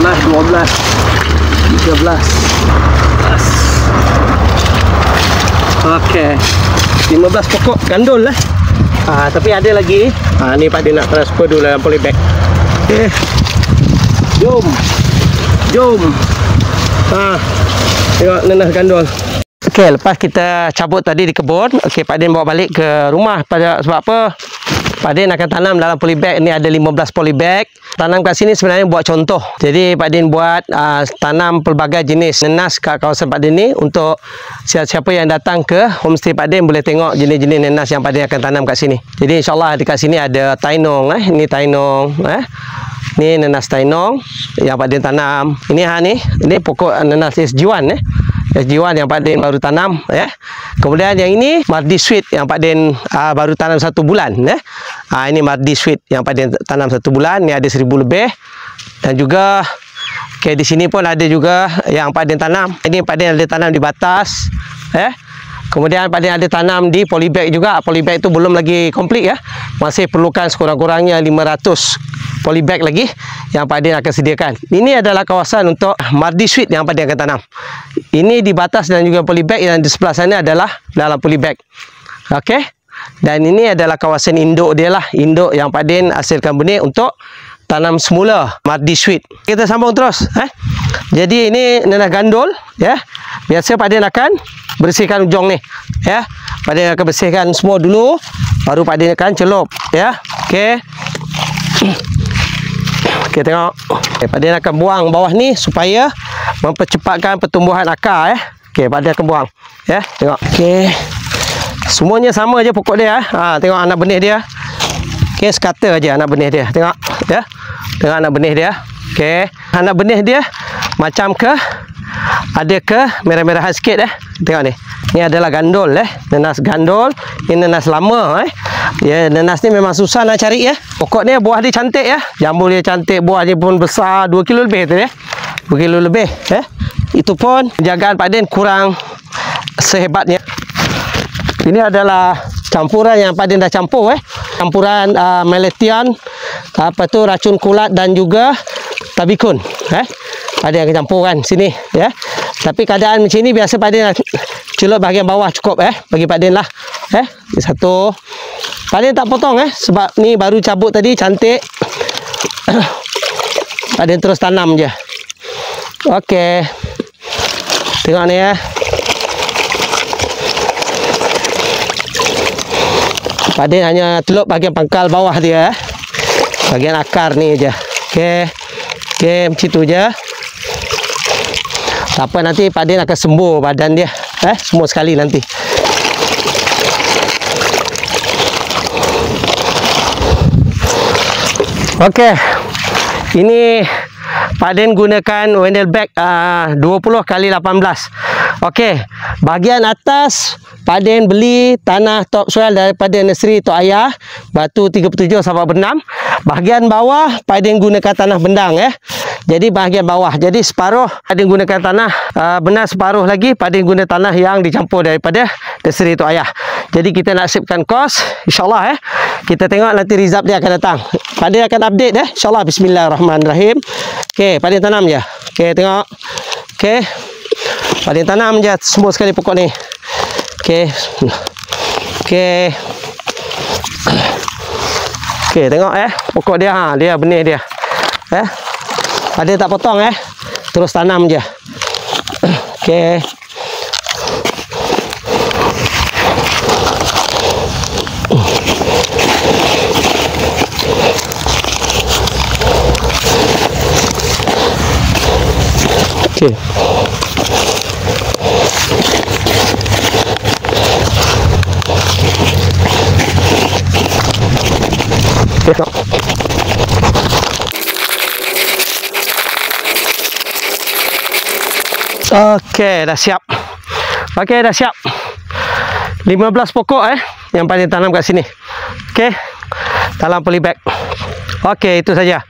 12, 13. Okey. 15 pokok gandul lah. Tapi ada lagi. Ni Pak Din nak transfer dulu dalam polybag. Okey. Jom. Tengok nenas gandul. Okey, lepas kita cabut tadi di kebun, okey Pak Din bawa balik ke rumah sebab apa? Pak Din akan tanam dalam polybag. Ni ada 15 polybag. Tanam kat sini sebenarnya buat contoh. Jadi Pak Din buat tanam pelbagai jenis nenas kat kawasan Pak Din ni untuk siapa-siapa yang datang ke homestay Pak Din boleh tengok jenis-jenis nenas yang Pak Din akan tanam kat sini. Jadi insyaAllah dekat sini ada tainong. Ini tainong. Ni nenas tainong yang Pak Din tanam. Ini pokok nenas SG1 SG1 yang Pak Din baru tanam Kemudian yang ini Mardi Sweet yang Pak Din baru tanam 1 bulan ini Mardi Sweet yang Pak Din tanam 1 bulan. Ni ada 1000 lebih. Dan juga di sini pun ada juga yang Pak Din tanam. Ini Pak Din ada tanam di batas Kemudian Pak Din ada tanam di polybag juga. Polybag itu belum lagi komplit masih perlukan sekurang-kurangnya 500 polybag lagi yang Pak Din akan sediakan. Ini adalah kawasan untuk Mardi Sweet yang Pak Din akan tanam. Ini di batas dan juga polybag, yang di sebelah sana adalah dalam polybag. Okey. Dan ini adalah kawasan induk dia lah. Induk yang Pak Din hasilkan benih untuk tanam semula Mardi Sweet. Kita sambung terus. Jadi ini nenas gandul Biasa Pak Din akan bersihkan ujung ni Pak Din akan bersihkan semua dulu, baru Pak Din akan celup Okey, tengok. Pak Din akan buang bawah ni supaya mempercepatkan pertumbuhan akar Pak Din akan buang tengok. Semuanya sama je pokok dia tengok anak benih dia. Sekata aja anak benih dia. Tengok tengok anak benih dia. Anak benih dia macam ada merah-merahan sikit Tengok ni. Ni adalah gandul nenas gandul. Ini nenas lama nenas ni memang susah nak cari Pokok ni buah dia cantik Jambul dia cantik, buah dia pun besar, 2 kilo lebih tu 2 kilo lebih Itu pun penjagaan Pak Din kurang sehebatnya. Ini adalah campuran yang Pak Din dah campur campuran meletian, racun kulat dan juga tabikun Pak Din akan campurkan sini Tapi keadaan macam ni biasa Pak Din celup bahagian bawah cukup bagi Pak Din lah satu. Pak Din tak potong sebab ni baru cabut tadi cantik. Pak Din terus tanam je. Okey. Tengok ni Pak Din hanya celup bahagian pangkal bawah dia bahagian akar ni je. Okey, macam tu je. Tak apa, nanti Pak Din akan sembur badan dia semua sekali nanti. Okey. Ini Pak Din gunakan Wendell bag 20x18. Okey, bahagian atas Pak Din beli tanah topsoil daripada nursery Tok Ayah, batu 37 sampai 6. Bahagian bawah Pak Din gunakan tanah bendang Jadi bahagian bawah, jadi separuh Pak Din gunakan tanah benar, separuh lagi Pak Din guna tanah yang dicampur daripada nursery Tok Ayah. Jadi kita nak sipkan kos, insyaAllah kita tengok nanti result dia akan datang. Pak Din akan update insyaAllah. Bismillahirrahmanirrahim. Okey, Pak Din tanam je. Okey, tengok. Okey, Pak Din tanam je semua sekali pokok ni. Okey. Okey. Okey, tengok pokok dia dia benih dia. Pak Din tak potong terus tanam je. Okey. Okey. Tengok. Okey, dah siap. Okey, dah siap. 15 pokok yang Pak Din tanam kat sini. Okey. Dalam polybag. Okey, itu saja.